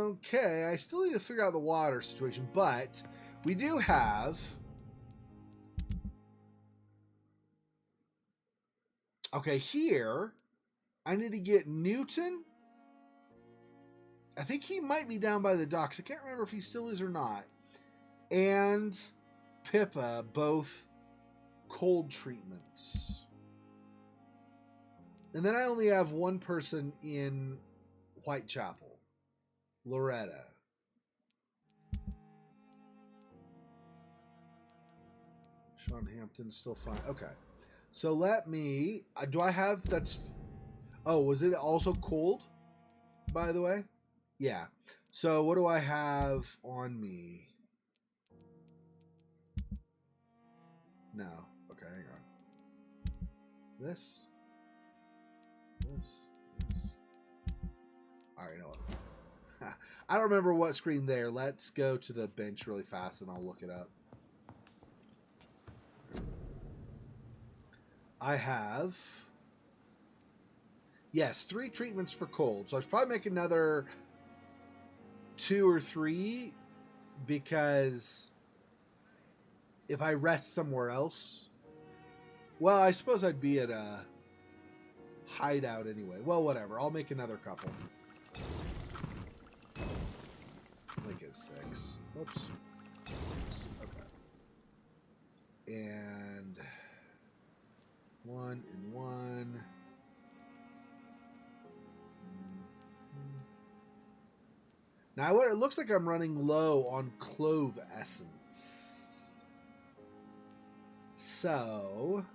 Okay, I still need to figure out the water situation, but we do have. Okay, here I need to get Newton. I think he might be down by the docks. I can't remember if he still is or not. And Pippa, both cold treatments. And then I only have one person in Whitechapel, Loretta. Sean Hampton's still fine. Okay. So let me. Do I have. That's. Oh, was it also cold? By the way? Yeah. So what do I have on me? No. Okay, hang on. This. All right, you know what? I don't remember what screen there. Let's go to the bench really fast and I'll look it up. I have, yes, 3 treatments for cold. So I should probably make another 2 or 3 because if I rest somewhere else, well, I suppose I'd be at a hideout anyway. Well, whatever. I'll make another couple. Make it 6. Oops. Okay. And 1 and 1. Now, it looks like I'm running low on clove essence. So,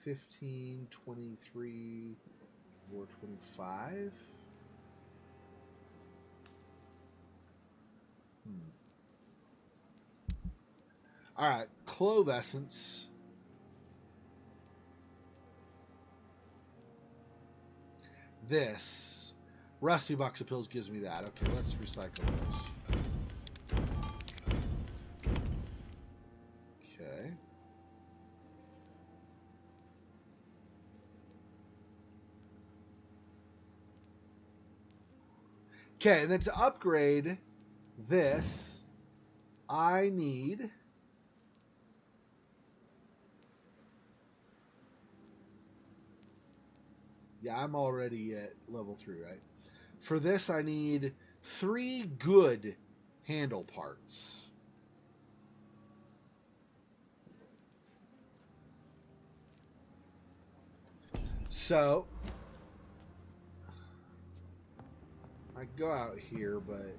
15, 23, 4, 25. All right, clove essence. This rusty box of pills gives me that. Okay, let's recycle those. Okay. Okay, and then to upgrade this, I need. Yeah, I'm already at level 3, right? For this, I need 3 good handle parts. So, I go out here, but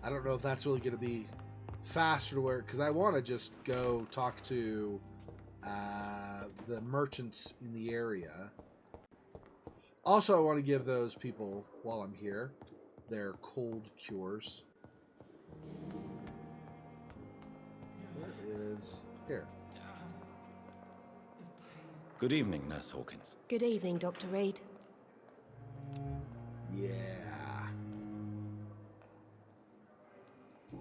I don't know if that's really going to be faster to work, because I want to just go talk to the merchants in the area. Also, I want to give those people, while I'm here, their cold cures. Where is... Here. Good evening, Nurse Hawkins. Good evening, Dr. Reed. Yeah.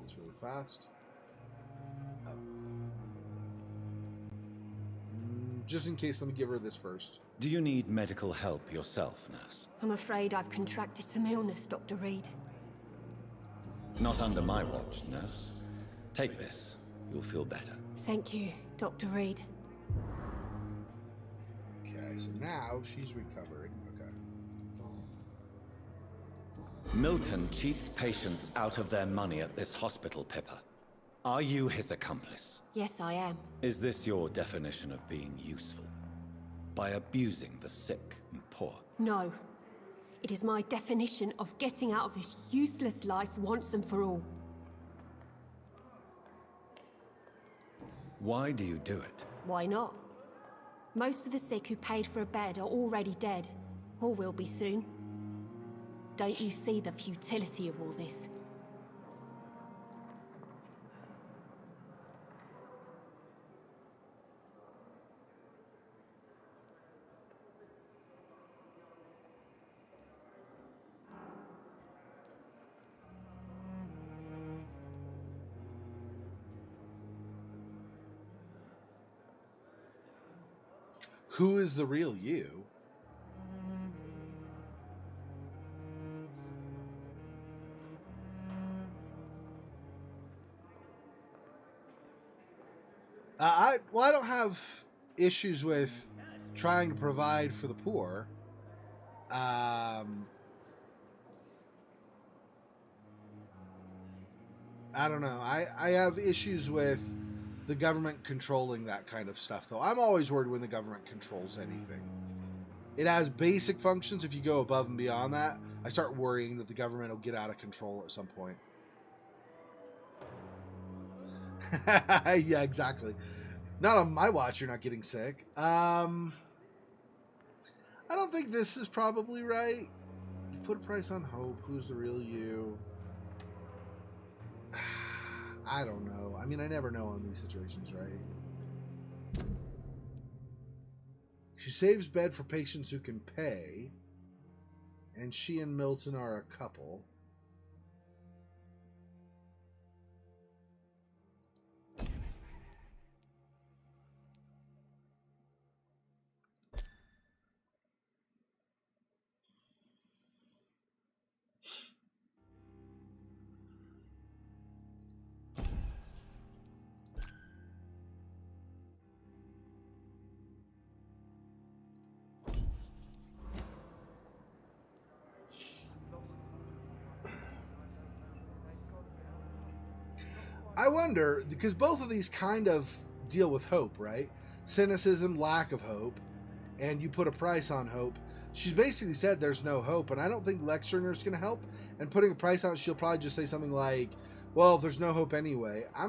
It's really fast. Oh. Just in case, let me give her this first. Do you need medical help yourself, Nurse? I'm afraid I've contracted some illness, Dr. Reed. Not under my watch, Nurse. Take this. You'll feel better. Thank you, Dr. Reed. Okay, so now she's recovering. Okay. Milton cheats patients out of their money at this hospital, Pippa. Are you his accomplice? Yes, I am. Is this your definition of being useful? By abusing the sick and poor? No. It is my definition of getting out of this useless life once and for all. Why do you do it? Why not? Most of the sick who paid for a bed are already dead, or will be soon. Don't you see the futility of all this? Who is the real you? I don't have issues with trying to provide for the poor. I don't know. I have issues with the government controlling that kind of stuff, though. I'm always worried when the government controls anything. It has basic functions. If you go above and beyond that, I start worrying that the government will get out of control at some point. Yeah, exactly. Not on my watch, you're not getting sick. I don't think this is probably right. You put a price on hope. Who's the real you? I don't know. I mean, I never know on these situations, right? She saves bed for patients who can pay. And she and Milton are a couple. I wonder, because both of these kind of deal with hope, right? Cynicism, lack of hope, and you put a price on hope. She's basically said there's no hope, and I don't think lecturing is going to help. And putting a price on it, she'll probably just say something like, well, there's no hope anyway. I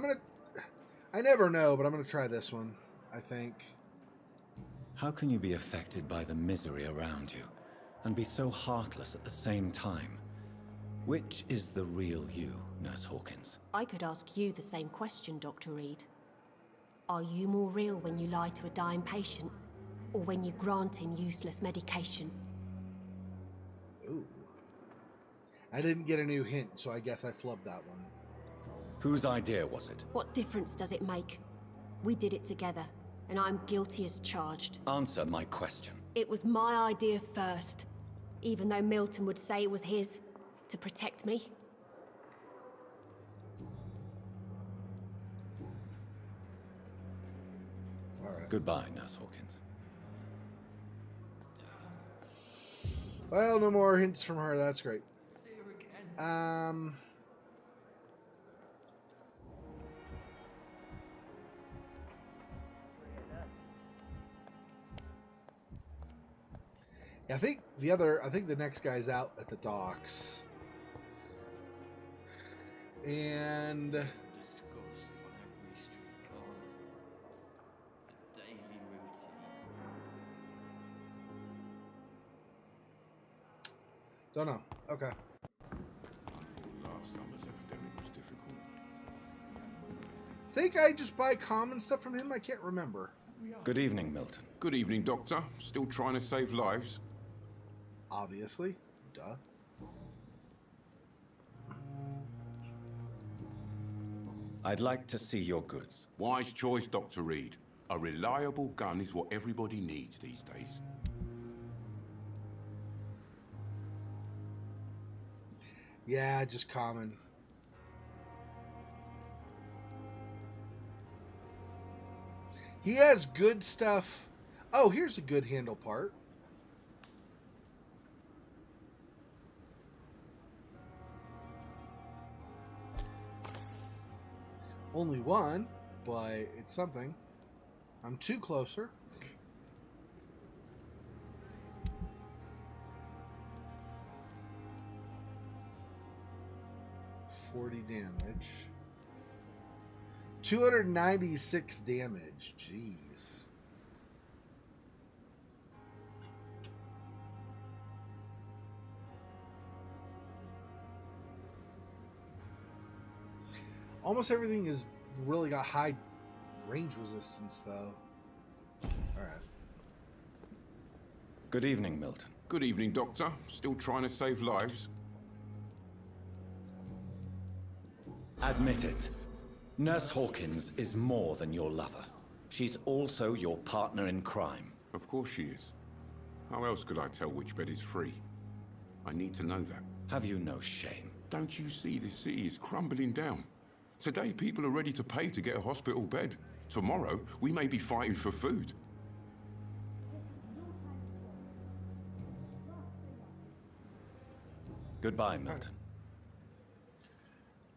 never know, but I'm going to try this one, I think. How can you be affected by the misery around you, and be so heartless at the same time? Which is the real you, Nurse Hawkins? I could ask you the same question, Dr. Reed. Are you more real when you lie to a dying patient, or when you grant him useless medication? Ooh. I didn't get a new hint, so I guess I flubbed that one. Whose idea was it? What difference does it make? We did it together, and I'm guilty as charged. Answer my question. It was my idea first, even though Milton would say it was his, to protect me. All right. Goodbye, Nurse Hawkins. Well, no more hints from her. That's great. Yeah, I think the next guy's out at the docks. And Discussed on every street corner. A daily routine. don't know. Okay. I thought last summer's epidemic was difficult. Think I just buy common stuff from him? I can't remember. Good evening, Milton. Good evening, Doctor. Still trying to save lives? Obviously. Duh. I'd like to see your goods. Wise choice, Dr. Reed. A reliable gun is what everybody needs these days. Yeah, just common. He has good stuff. Oh, here's a good handle part. Only one, but it's something. I'm two closer. $40 damage. 296 damage. Jeez. Almost everything is really got high range resistance, though. Alright. Good evening, Milton. Good evening, Doctor. Still trying to save lives? Admit it. Nurse Hawkins is more than your lover. She's also your partner in crime. Of course she is. How else could I tell which bed is free? I need to know that. Have you no shame? Don't you see the city is crumbling down? Today, people are ready to pay to get a hospital bed. Tomorrow, we may be fighting for food. Goodbye, Milton.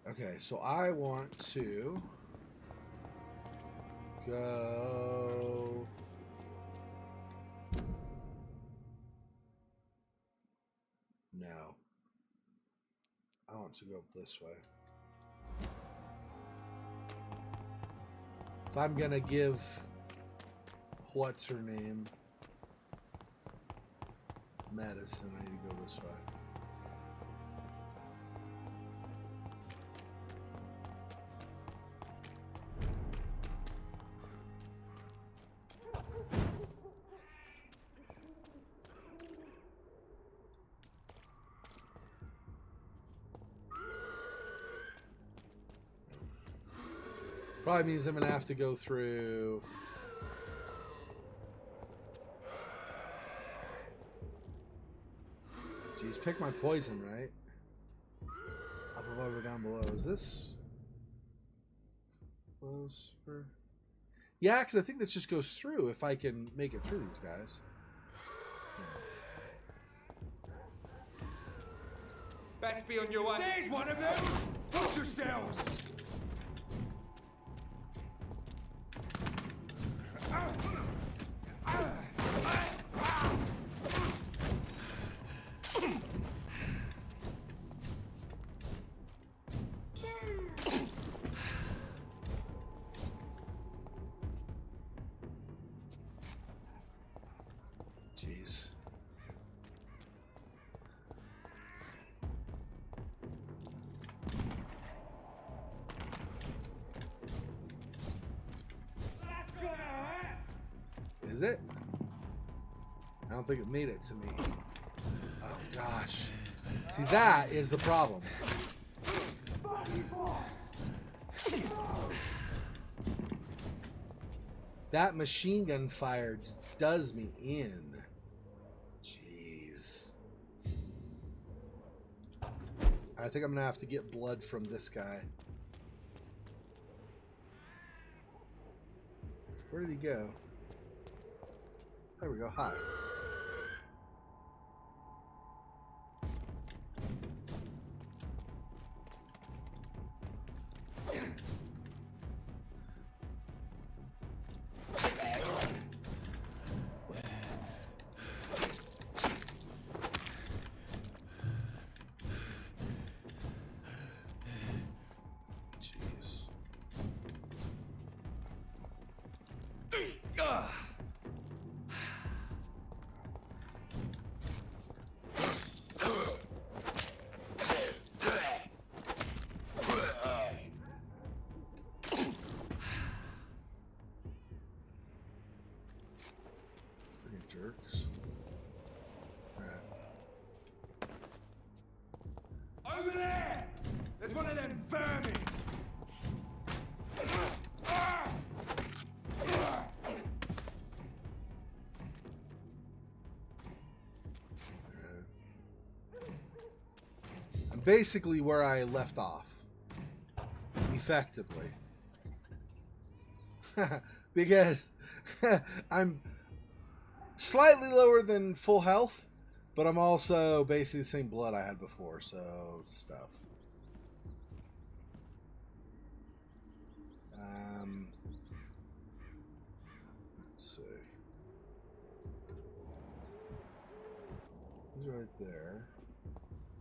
Okay, so I want to go. No. I want to go this way. If I'm gonna give what's her name medicine, I need to go this way. Probably means I'm gonna have to go through. Jeez, pick my poison, right? Up above or down below. Is this closer? Yeah, because I think this just goes through if I can make it through these guys. Best be on your way. There's one of them! Watch yourselves! Jeez. Is it? I don't think it made it to me. Oh gosh. See, that is the problem. That machine gun fire just does me in. Jeez. I think I'm gonna have to get blood from this guy. Where did he go? There we go. Hi. Jeez. Freaking jerks. Alright. Over there! There's one of them vermin! I'm basically where I left off. Effectively. Because I'm slightly lower than full health, but I'm also basically the same blood I had before, so stuff. Let's see. He's right there.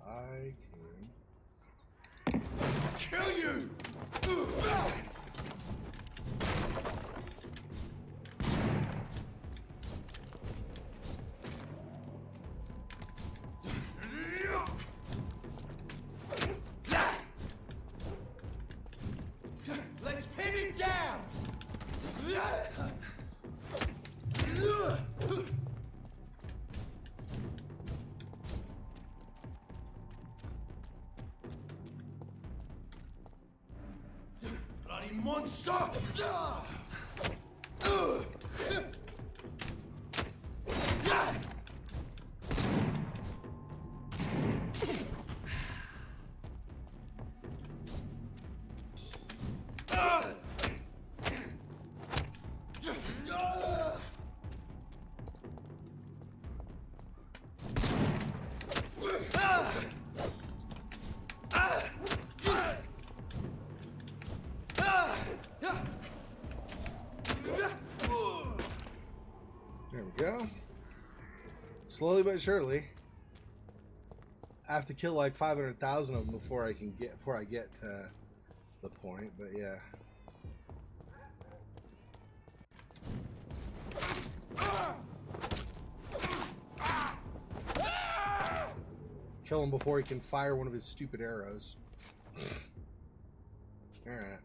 I can Kill you! Let's pin it down! Bloody monster! Slowly but surely. I have to kill like 500,000 of them before I get to the point, but yeah. Kill him before he can fire one of his stupid arrows. Alright.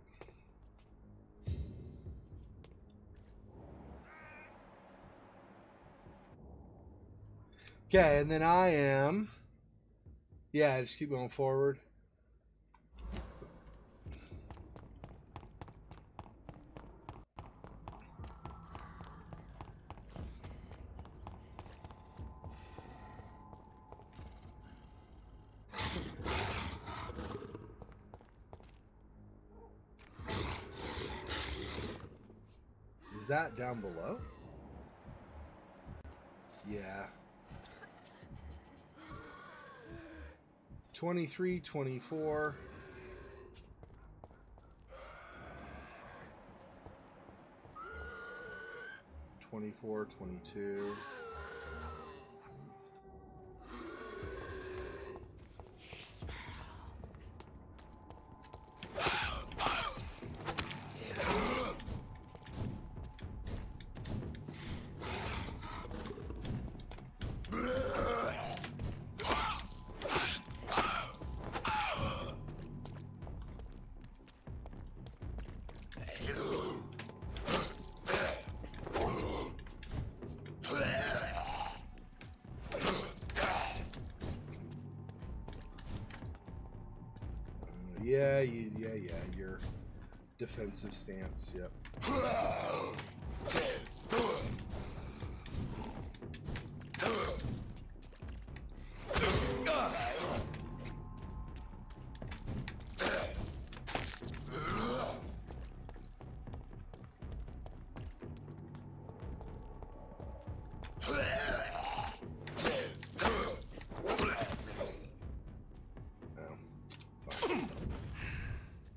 Okay, and then I am... Yeah, just keep going forward. Is that down below? Yeah. 23, 24. $24, $22. Yeah, your defensive stance, yep.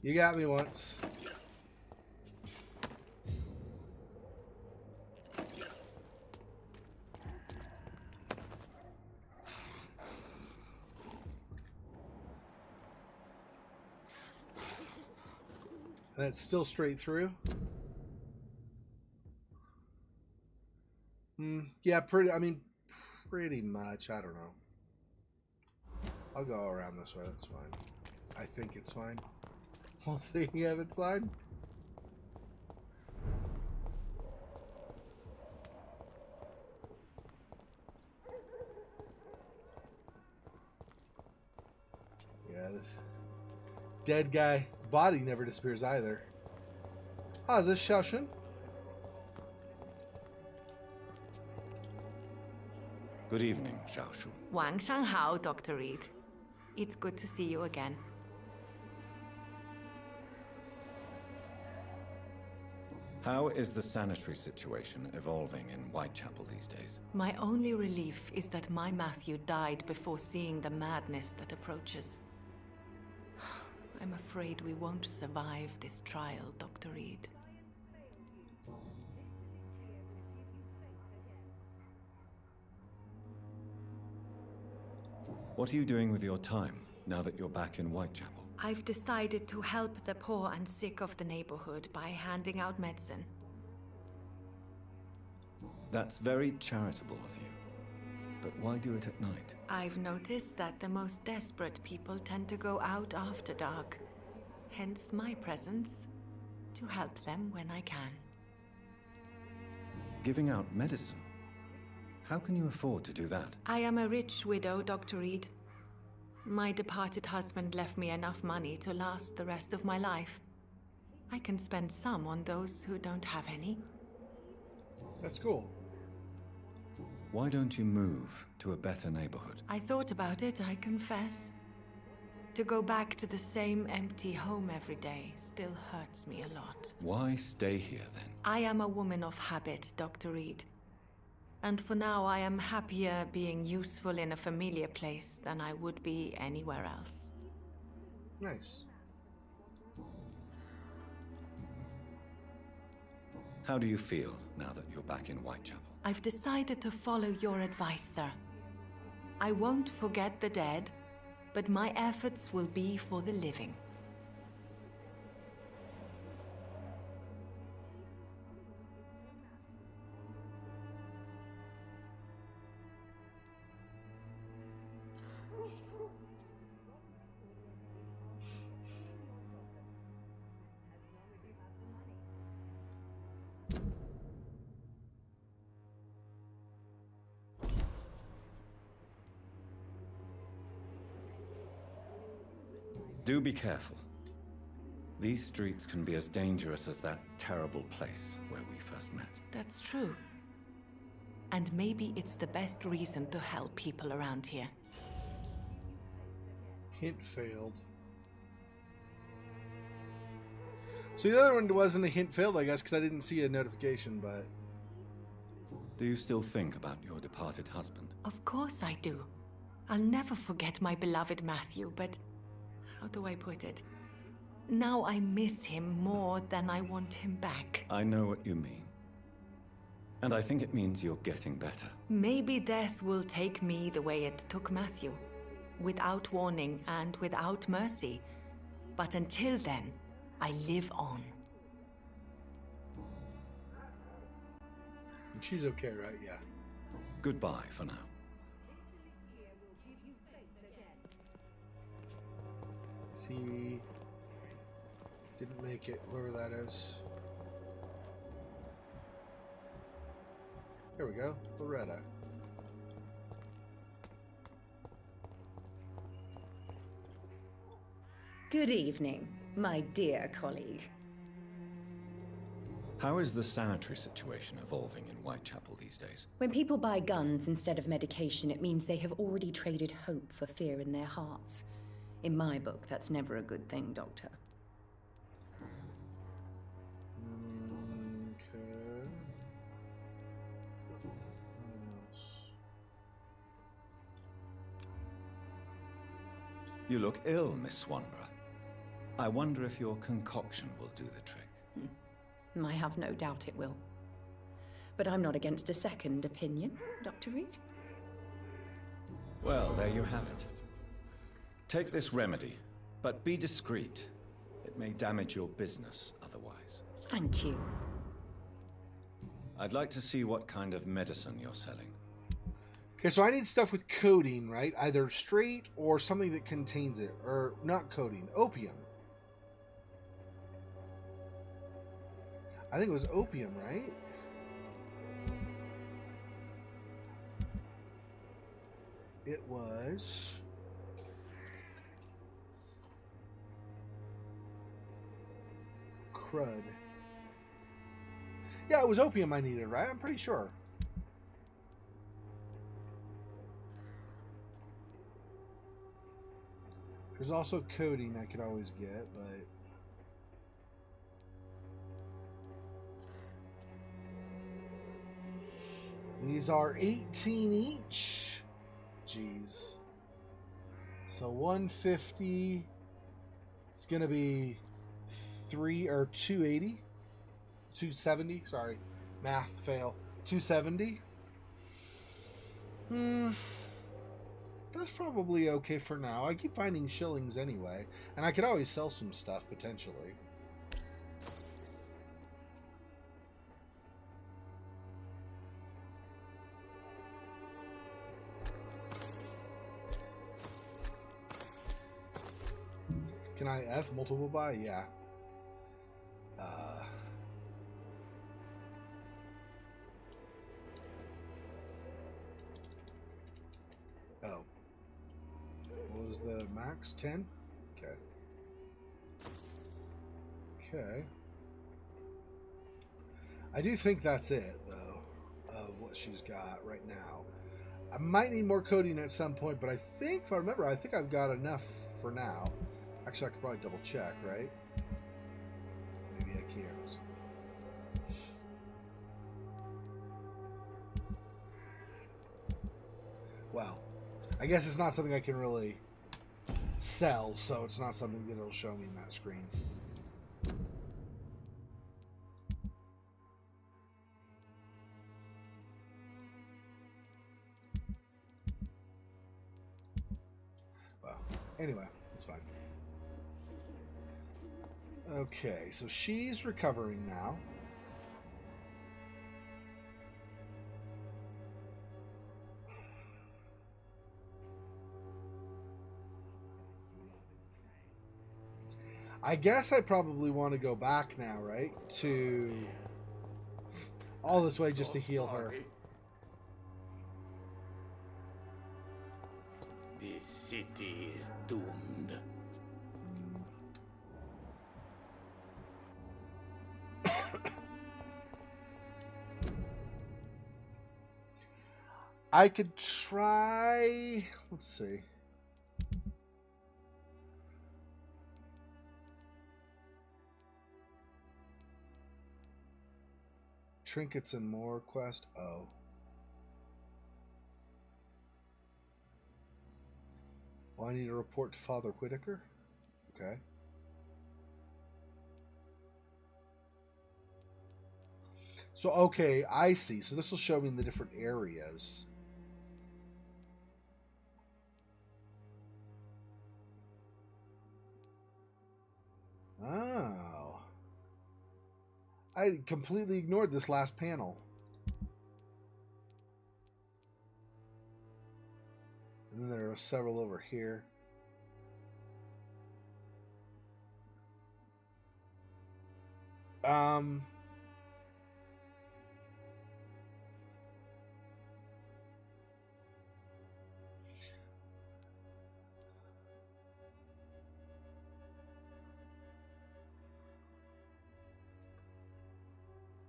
You got me once. And it's still straight through. Yeah, pretty much. I don't know. I'll go around this way. That's fine. I think it's fine. We'll see if it's fine. Yeah, this dead guy body never disappears either. Ah, is this Xiaoshun? Good evening, Xiaoshun. 晚上好, Dr. Reed. It's good to see you again. How is the sanitary situation evolving in Whitechapel these days? My only relief is that my Matthew died before seeing the madness that approaches. I'm afraid we won't survive this trial, Dr. Reed. What are you doing with your time now that you're back in Whitechapel? I've decided to help the poor and sick of the neighborhood by handing out medicine. That's very charitable of you. But why do it at night? I've noticed that the most desperate people tend to go out after dark. Hence my presence, to help them when I can. Giving out medicine? How can you afford to do that? I am a rich widow, Dr. Reed. My departed husband left me enough money to last the rest of my life. I can spend some on those who don't have any. That's cool. Why don't you move to a better neighborhood? I thought about it, I confess. To go back to the same empty home every day still hurts me a lot. Why stay here then? I am a woman of habit, Dr. Reed. And for now, I am happier being useful in a familiar place than I would be anywhere else. Nice. How do you feel now that you're back in Whitechapel? I've decided to follow your advice, sir. I won't forget the dead, but my efforts will be for the living. Do be careful. These streets can be as dangerous as that terrible place where we first met. That's true. And maybe it's the best reason to help people around here. Hint failed. So the other one wasn't a hint failed, I guess, because I didn't see a notification, but... Do you still think about your departed husband? Of course I do. I'll never forget my beloved Matthew, but... how do I put it? Now I miss him more than I want him back. I know what you mean. And I think it means you're getting better. Maybe death will take me the way it took Matthew. Without warning and without mercy. But until then, I live on. And she's okay, right? Yeah. Goodbye for now. He didn't make it, whoever that is. There we go, Loretta. Good evening, my dear colleague. How is the sanitary situation evolving in Whitechapel these days? When people buy guns instead of medication, it means they have already traded hope for fear in their hearts. In my book, that's never a good thing, Doctor. Okay. You look ill, Miss Swanborough. I wonder if your concoction will do the trick. I have no doubt it will. But I'm not against a second opinion, Dr. Reed. Well, there you have it. Take this remedy, but be discreet. It may damage your business otherwise. Thank you. I'd like to see what kind of medicine you're selling. Okay, so I need stuff with codeine, right? Either straight or something that contains it. Or not codeine, opium. I think it was opium, right? It was... crud. Yeah, it was opium I needed, right? I'm pretty sure. There's also codeine I could always get, but... these are 18 each. Jeez. So 150. It's gonna be 280. 270. Sorry, math fail. 270. That's probably okay for now. I keep finding shillings anyway, and I could always sell some stuff potentially. Can I F multiple buy? Yeah. Oh. What was the max? 10? Okay. Okay. I do think that's it, though, of what she's got right now. I might need more codeine at some point, but I think, if I remember, I think I've got enough for now. Actually, I could probably double check, right? Maybe I can't. Well, I guess it's not something I can really sell, so it's not something that it'll show me in that screen. Anyway, it's fine. Okay, so she's recovering now. I guess I probably want to go back now, right? To all this way just to heal her. This city is doomed. I could try... Let's see. Trinkets and more quest. Oh. Well, I need to report to Father Whitaker. Okay. So, okay, I see. So this will show me the different areas. Oh. I completely ignored this last panel. And then there are several over here.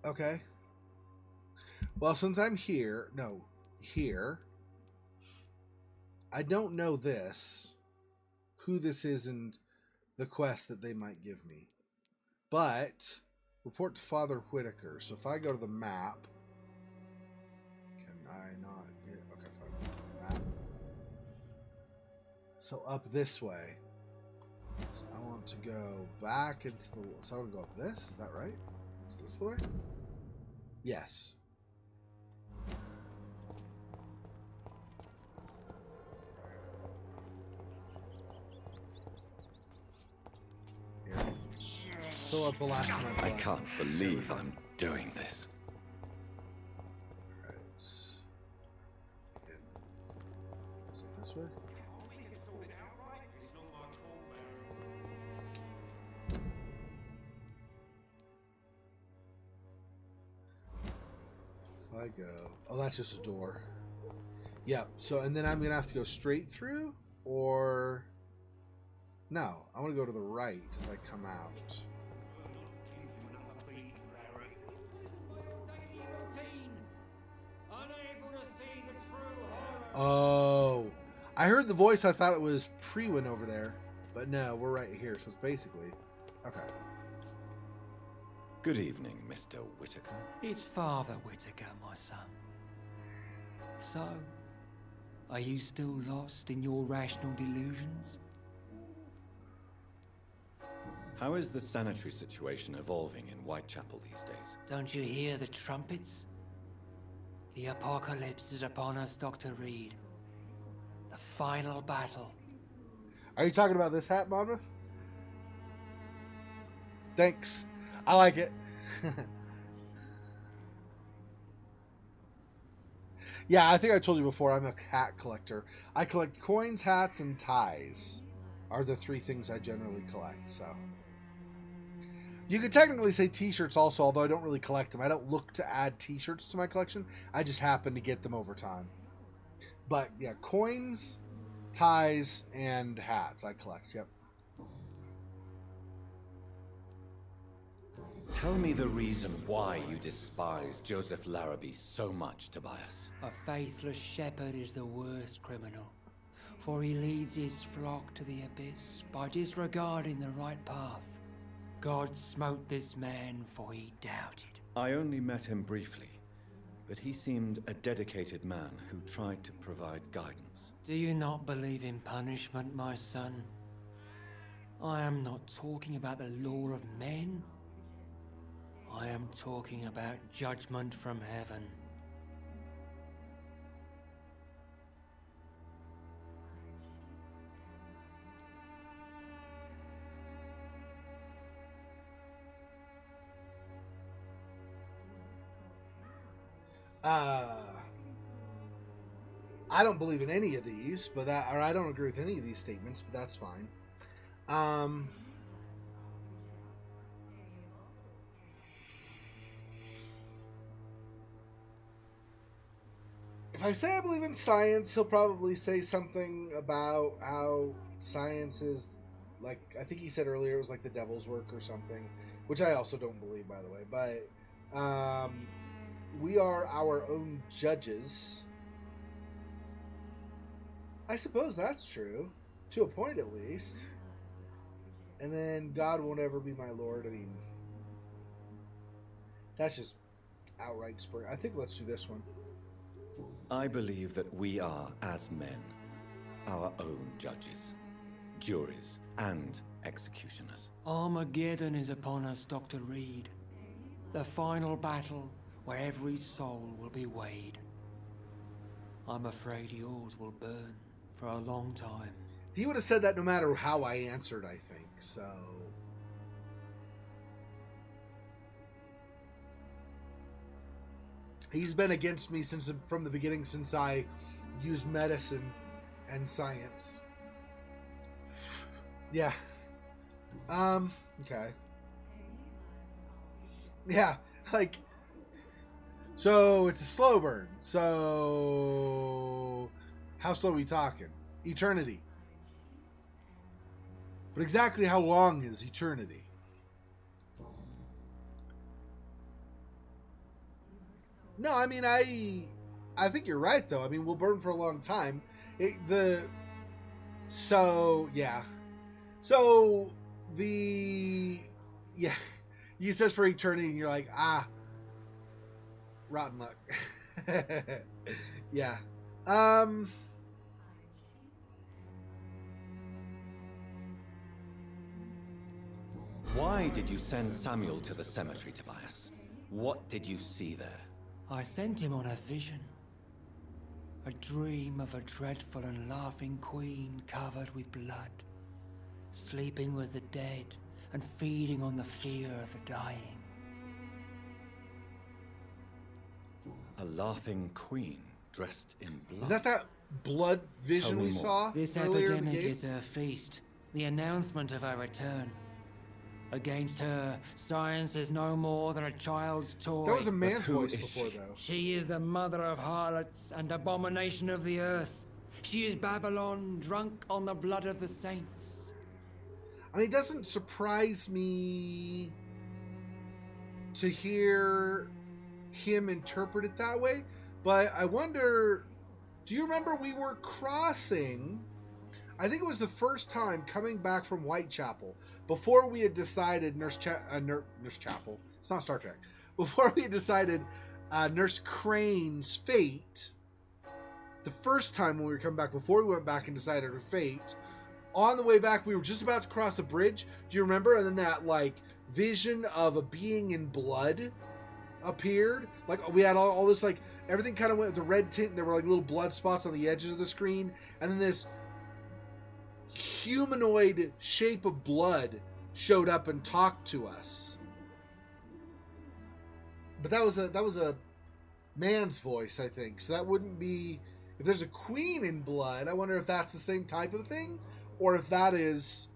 Okay. Well, since I'm here, I don't know who this is and the quest that they might give me. But, report to Father Whitaker. So if I go to the map, can I not get, okay, fine, map. So up this way. So I want to go back into the, so I want to go up this, is that right? Is this the way? Yes. Here. Fill up the last one. I can't believe I'm doing this. Alright. Is it this way? I go. Oh, that's just a door. Yeah. So, and then I'm gonna have to go straight through, or no? I want to go to the right as I come out. Oh, I heard the voice. I thought it was Prewin over there, but no, we're right here. So it's basically okay. Good evening, Mr. Whitaker. It's Father Whitaker, my son. So, are you still lost in your rational delusions? How is the sanitary situation evolving in Whitechapel these days? Don't you hear the trumpets? The apocalypse is upon us, Dr. Reed. The final battle. Are you talking about this hat, Monmouth? Thanks. I like it. Yeah, I think I told you before, I'm a hat collector. I collect coins, hats, and ties are the three things I generally collect, so. You could technically say t-shirts also, although I don't really collect them. I don't look to add t-shirts to my collection. I just happen to get them over time. But, yeah, coins, ties, and hats I collect, yep. Tell me the reason why you despise Joseph Larrabee so much, Tobias. A faithless shepherd is the worst criminal, for he leads his flock to the abyss by disregarding the right path. God smote this man, for he doubted. I only met him briefly, but he seemed a dedicated man who tried to provide guidance. Do you not believe in punishment, my son? I am not talking about the law of men. I am talking about judgment from heaven. I don't believe in any of these, but I don't agree with any of these statements, but that's fine. If I say I believe in science, he'll probably say something about how science is, like, I think he said earlier it was like the devil's work or something, which I also don't believe, by the way. But we are our own judges. I suppose that's true, to a point at least. And then God won't ever be my Lord. I mean, that's just outright spur. I think let's do this one. I believe that we are, as men, our own judges, juries, and executioners. Armageddon is upon us, Dr. Reed. The final battle where every soul will be weighed. I'm afraid yours will burn for a long time. He would have said that no matter how I answered, I think, so... He's been against me from the beginning, since I used medicine and science. Yeah. Okay. Yeah, like... So, it's a slow burn. So... How slow are we talking? Eternity. But exactly how long is eternity? No, I mean, I think you're right, though. I mean, we'll burn for a long time. So, yeah. So, yeah. He says for eternity, and you're like, rotten luck. Yeah. Why did you send Samuel to the cemetery, Tobias? What did you see there? I sent him on a vision. A dream of a dreadful and laughing queen covered with blood, sleeping with the dead and feeding on the fear of the dying. A laughing queen dressed in blood. Is that blood vision we saw? This epidemic is her feast, the announcement of her return. Against her, science is no more than a child's toy. That was a man's voice before, though. She is the mother of harlots and abomination of the earth. She is Babylon, drunk on the blood of the saints. I mean, it doesn't surprise me to hear him interpret it that way, but I wonder, do you remember we were crossing, I think it was the first time coming back from Whitechapel, before we had decided Nurse Chapel, it's not Star Trek, before we had decided Nurse Crane's fate, the first time when we were coming back, before we went back and decided her fate, on the way back, we were just about to cross a bridge, do you remember? And then that, like, vision of a being in blood appeared. Like, we had all this, like, everything kind of went with the red tint, and there were, like, little blood spots on the edges of the screen, and then this humanoid shape of blood showed up and talked to us. But that was a man's voice, I think. So that wouldn't be, if there's a queen in blood, I wonder if that's the same type of thing, or if that is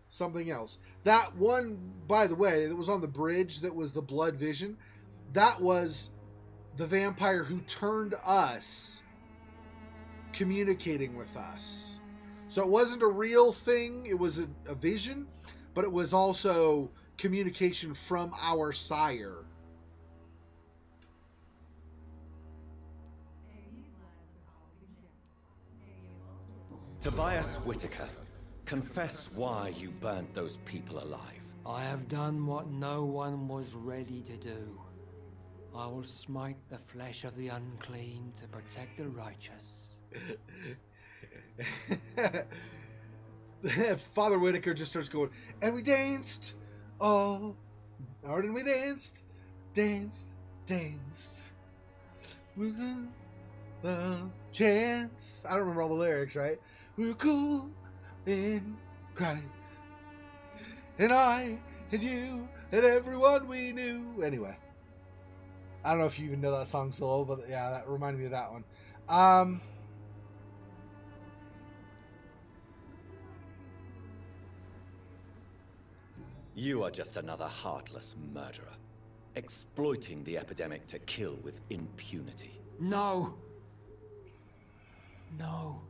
something else. That one, by the way, that was on the bridge, that was the blood vision, that was the vampire who turned us communicating with us. So it wasn't a real thing, it was a vision, but it was also communication from our sire. Tobias Whitaker, confess why you burnt those people alive. I have done what no one was ready to do. I will smite the flesh of the unclean to protect the righteous. Father Whitaker just starts going, and we danced, oh, and we danced, we got the chance. I don't remember all the lyrics, right? We were cool in Christ, and I, and you, and everyone we knew. Anyway, I don't know if you even know that song, Solo, but yeah, that reminded me of that one. You are just another heartless murderer, exploiting the epidemic to kill with impunity. No! No.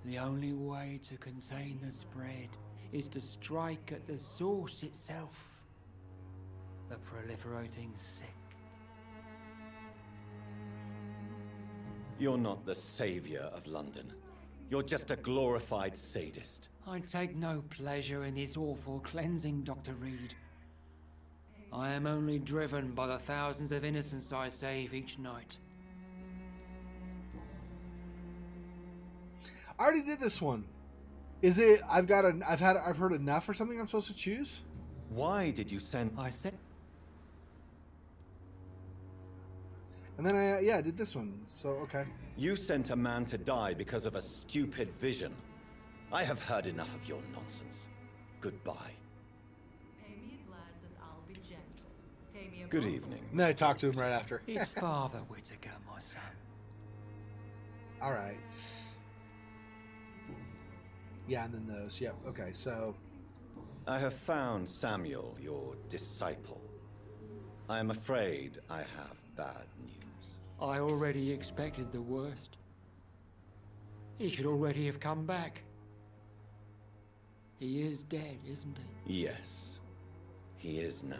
The only way to contain the spread is to strike at the source itself. The proliferating sick. You're not the savior of London. You're just a glorified sadist. I take no pleasure in this awful cleansing, Dr. Reed. I am only driven by the thousands of innocents I save each night. I already did this one. Is it? I've heard enough or something. I'm supposed to choose. Why did you send? I said. And then I did this one. So okay. You sent a man to die because of a stupid vision. I have heard enough of your nonsense. Goodbye. Pay me a glass and I'll be gentle. Pay me a Good evening. And then I talked to him right after. His father, Whittaker, my son. All right. Yeah, and then those. Yep. Okay. So. I have found Samuel, your disciple. I am afraid I have bad news. I already expected the worst. He should already have come back. He is dead, isn't he? Yes, he is now.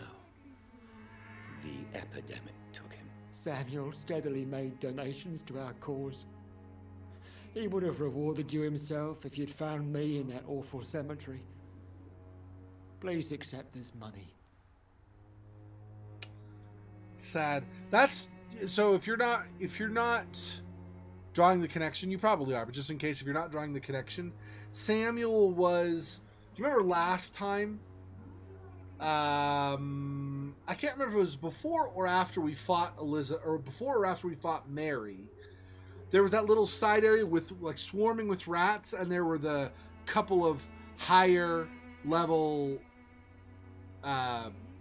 The epidemic took him. Samuel steadily made donations to our cause. He would have rewarded you himself if you'd found me in that awful cemetery. Please accept this money. Sad. That's so. If you're not drawing the connection, you probably are. But just in case, if you're not drawing the connection, Samuel was. Do you remember last time? I can't remember if it was before or after we fought Eliza, or before or after we fought Mary. There was that little side area with like swarming with rats, and there were the couple of higher level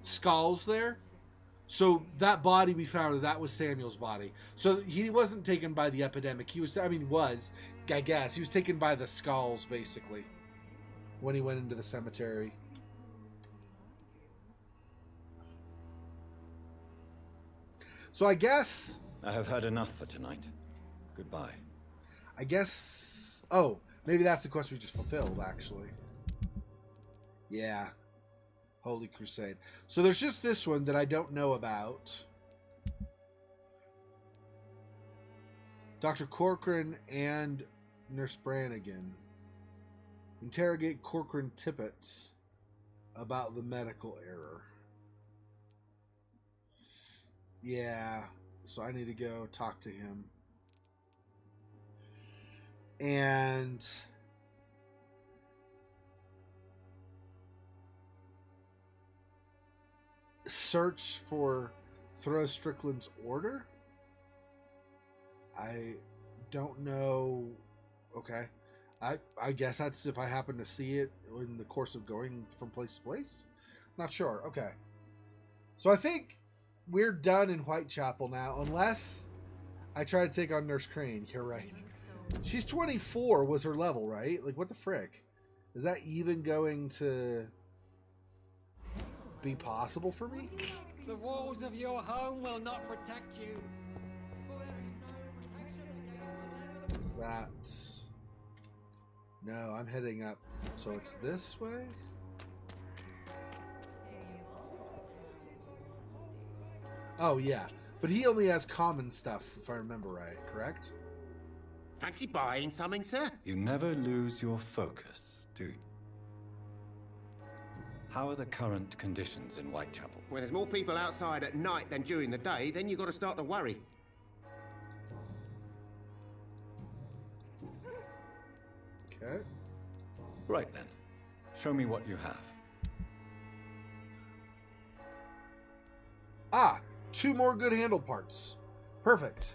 skulls there. So that body we found, that was Samuel's body. So he wasn't taken by the epidemic. He was, I guess, he was taken by the skulls basically when he went into the cemetery. So I guess I have heard enough for tonight. Goodbye. I guess. Oh, maybe that's the quest we just fulfilled, actually. Yeah. Holy Crusade. So there's just this one that I don't know about. Dr. Corcoran and Nurse Brannigan interrogate Corcoran Tippets about the medical error. Yeah. So I need to go talk to him. And search for Throw Strickland's order? I don't know. Okay. I guess that's if I happen to see it in the course of going from place to place. Not sure. Okay. So I think we're done in Whitechapel now, unless I try to take on Nurse Crane. You're right. She's 24 was her level, right? Like, what the frick? Is that even going to be possible for me? The walls of your home will not protect you. For there is no protection against Is that... No, I'm heading up. So it's this way? Oh, yeah. But he only has common stuff, if I remember right, correct? Fancy buying something, sir? You never lose your focus, do you? How are the current conditions in Whitechapel? When there's more people outside at night than during the day, then you've got to start to worry. Okay. Right then. Show me what you have. Ah! 2 more good handle parts. Perfect.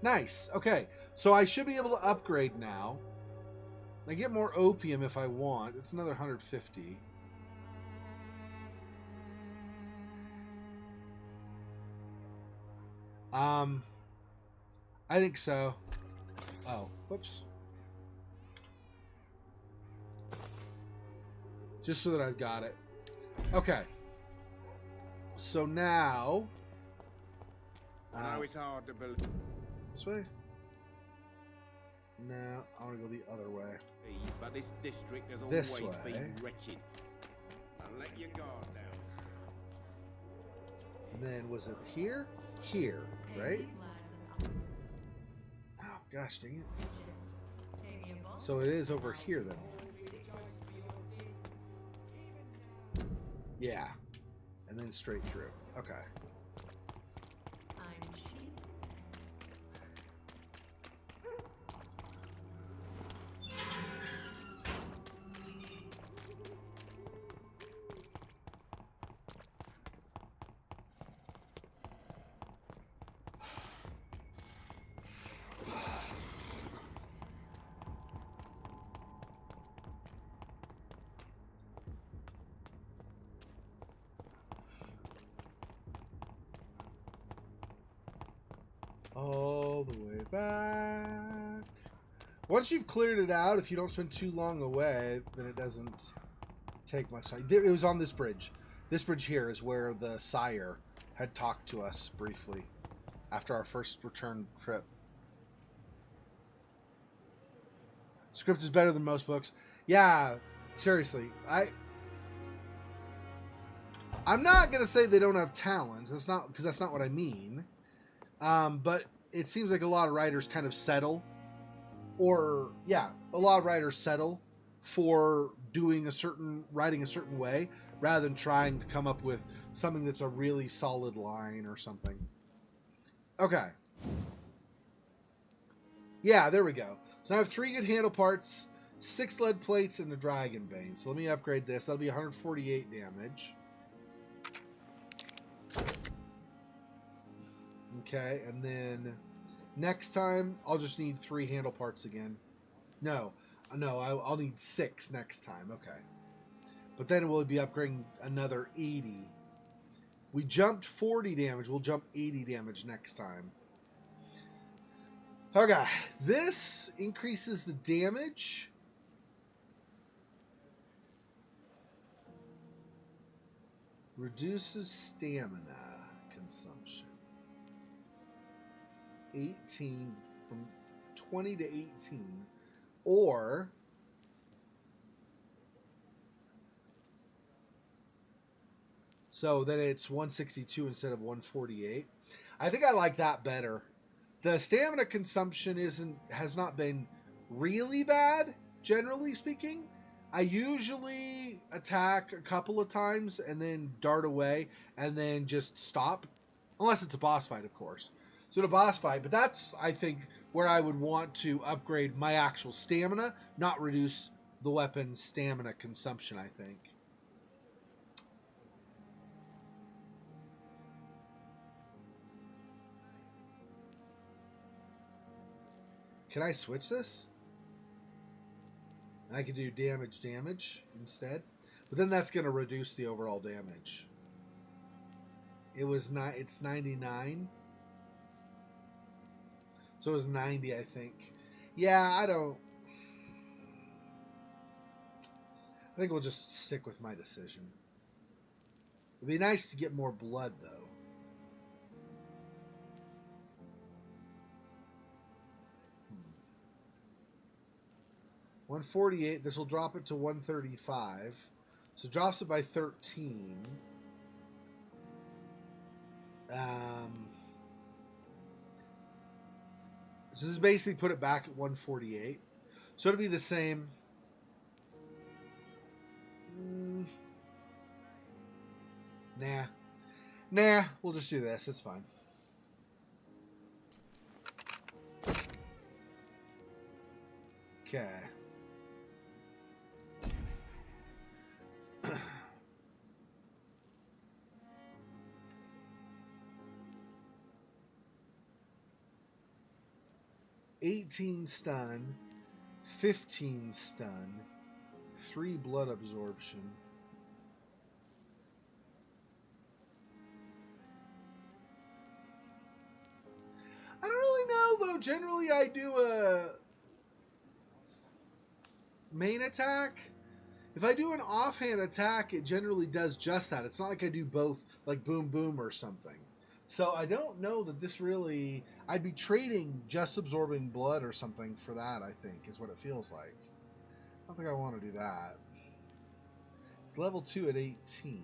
Nice. Okay. So I should be able to upgrade now. I get more opium if I want. It's another 150. I think so. Oh, whoops. Just so that I've got it. Okay. So now... I know it's hard to believe. This way? No, I want to go the other way. But this district has This always way. been wretched. Don't let your guard down. And then, was it here? Here, right? Oh, gosh dang it. So it is over here then. Yeah. And then straight through. Okay. All the way back. Once you've cleared it out, if you don't spend too long away, then it doesn't take much time. It was on this bridge. This bridge here is where the sire had talked to us briefly after our first return trip. Script is better than most books. Yeah, seriously. I'm not going to say they don't have talent. That's not, because that's not what I mean. But it seems like a lot of writers kind of settle, or yeah, a lot of writers settle for writing a certain way rather than trying to come up with something that's a really solid line or something. Okay. Yeah, there we go. So I have 3 good handle parts, 6 lead plates, and a dragon bane. So let me upgrade this. That'll be 148 damage. Okay, and then next time I'll just need 3 handle parts again. No, I'll need 6 next time. Okay, but then we'll be upgrading another 80. We jumped 40 damage. We'll jump 80 damage next time. Okay, this increases the damage. Reduces stamina consumption. 18 from 20 to 18, or so then it's 162 instead of 148. I think I like that better. The stamina consumption has not been really bad, generally speaking. I usually attack a couple of times and then dart away and then just stop, unless it's a boss fight, of course. So in a boss fight, but that's, I think, where I would want to upgrade my actual stamina, not reduce the weapon's stamina consumption, I think. Can I switch this? I could do damage instead. But then that's going to reduce the overall damage. It's 99. So it was 90, I think. Yeah, I think we'll just stick with my decision. It'd be nice to get more blood, though. 148. This will drop it to 135. So it drops it by 13. So this basically put it back at 148. So it'll be the same. Nah, we'll just do this. It's fine. Okay. $18 stun, 15 stun, 3 blood absorption. know, generally I do a main attack. If I do an offhand attack, it generally does just that. It's not like I do both, like boom, boom or something. So I don't know that this really... I'd be trading just absorbing blood or something for that, I think, is what it feels like. I don't think I want to do that. It's level 2 at 18.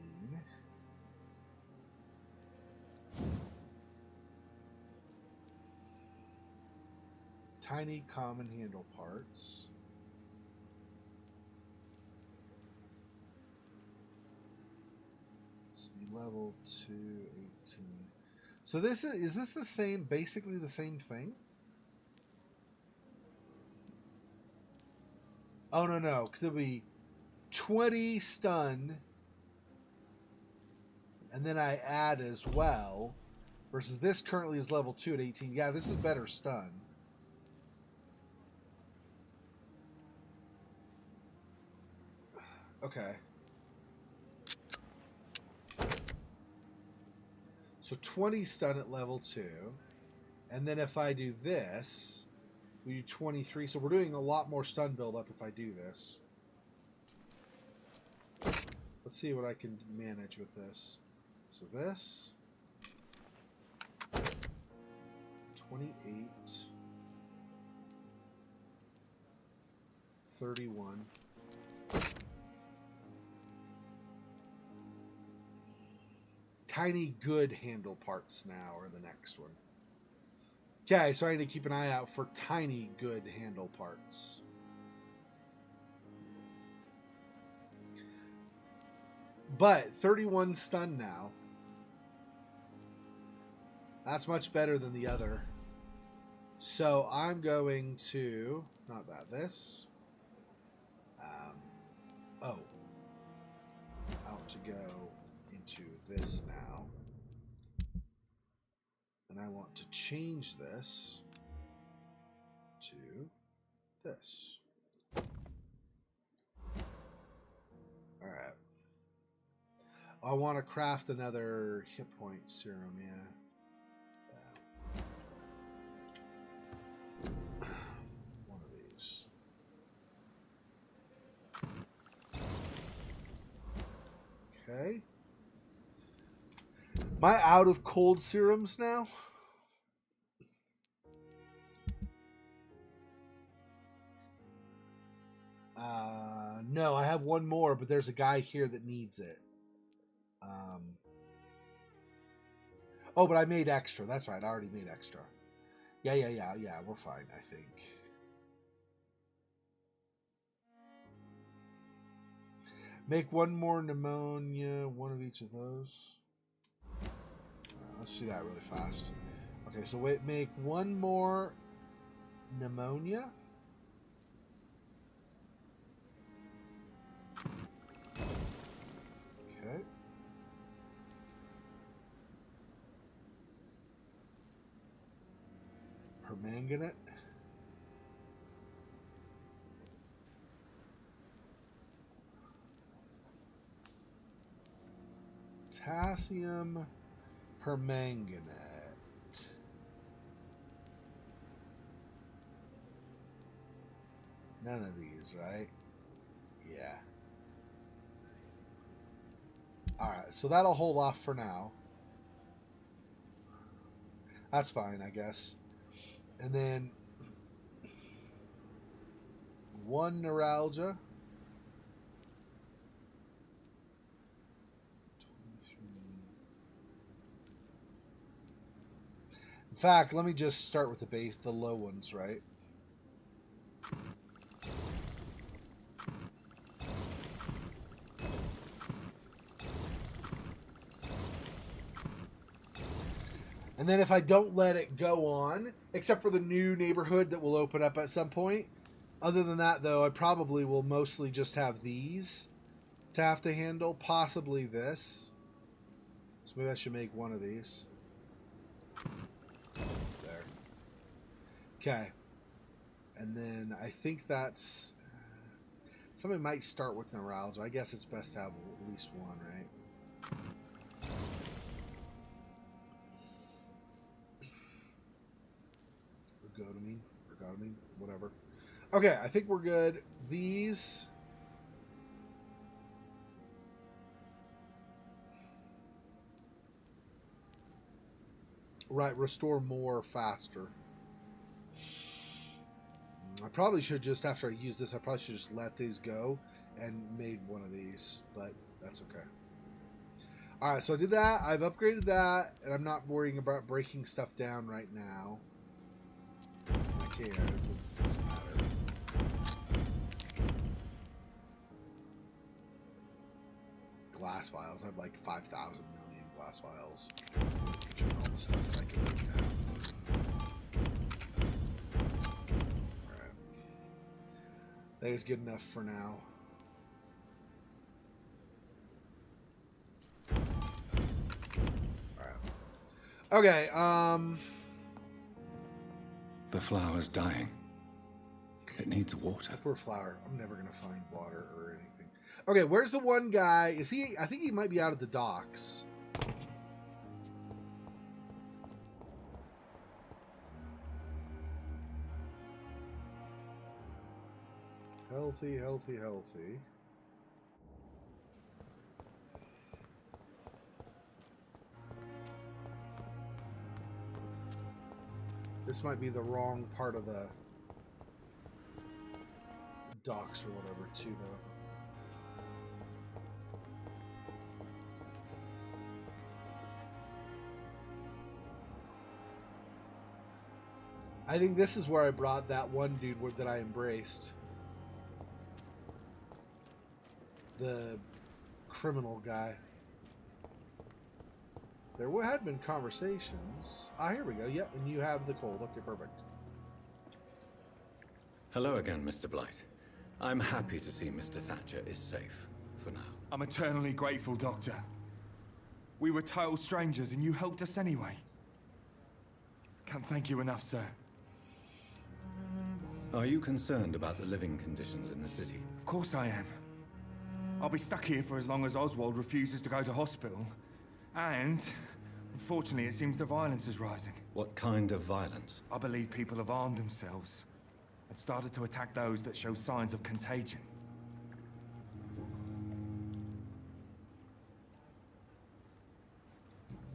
Tiny common handle parts. So level 2, 18. So this is this the same, basically the same thing? Oh, no, because it'll be 20 stun, and then I add as well, versus this currently is level 2 at 18. Yeah, this is better stun. Okay. So 20 stun at level 2. And then if I do this, we do 23. So we're doing a lot more stun buildup if I do this. Let's see what I can manage with this. So this. 28. 31. Tiny good handle parts now are the next one. Okay, so I need to keep an eye out for tiny good handle parts. But 31 stun now. That's much better than the other. So I'm going to... Not that, this. Oh. I want to go into this now. And I want to change this to this. Alright. I want to craft another hit point serum, yeah. One of these. Okay. Am I out of cold serums now? No, I have one more, but there's a guy here that needs it. Oh, but I made extra. That's right. I already made extra. Yeah. We're fine, I think. Make one more pneumonia, one of each of those. Let's do that really fast. Okay, so wait, make one more pneumonia. Okay. Permanganate. Potassium permanganate. None of these, right? Yeah. Alright, so that'll hold off for now. That's fine, I guess. And then one neuralgia. In fact, let me just start with the base, the low ones, right? And then if I don't let it go on, except for the new neighborhood that will open up at some point, other than that, though, I probably will mostly just have these to have to handle, possibly this. So maybe I should make one of these. There. Okay. And then I think that's... Somebody might start with neuralgia. I guess it's best to have at least one, right? Ergotamine, whatever. Okay, I think we're good. These... Right, restore more faster. I probably should just, after I use this, I probably should just let these go and made one of these, but that's okay. Alright, so I did that. I've upgraded that, and I'm not worrying about breaking stuff down right now. I can't, it doesn't matter. Glass vials. I have like 5,000 million glass vials. All the stuff that I can make now. Alright. That is good enough for now. Okay, The flower's dying. It needs water. Poor flower. I'm never gonna find water or anything. Okay, where's the one guy? Is he? I think he might be out at the docks. Healthy, healthy, healthy. This might be the wrong part of the docks or whatever, too, though. I think this is where I brought that one dude that I embraced. The criminal guy. There had been conversations. Ah, here we go. Yep, and you have the cold. Okay, perfect. Hello again, Mr. Blight. I'm happy to see Mr. Thatcher is safe, for now. I'm eternally grateful, Doctor. We were total strangers and you helped us anyway. Can't thank you enough, sir. Are you concerned about the living conditions in the city? Of course I am. I'll be stuck here for as long as Oswald refuses to go to hospital. And, unfortunately, it seems the violence is rising. What kind of violence? I believe people have armed themselves and started to attack those that show signs of contagion.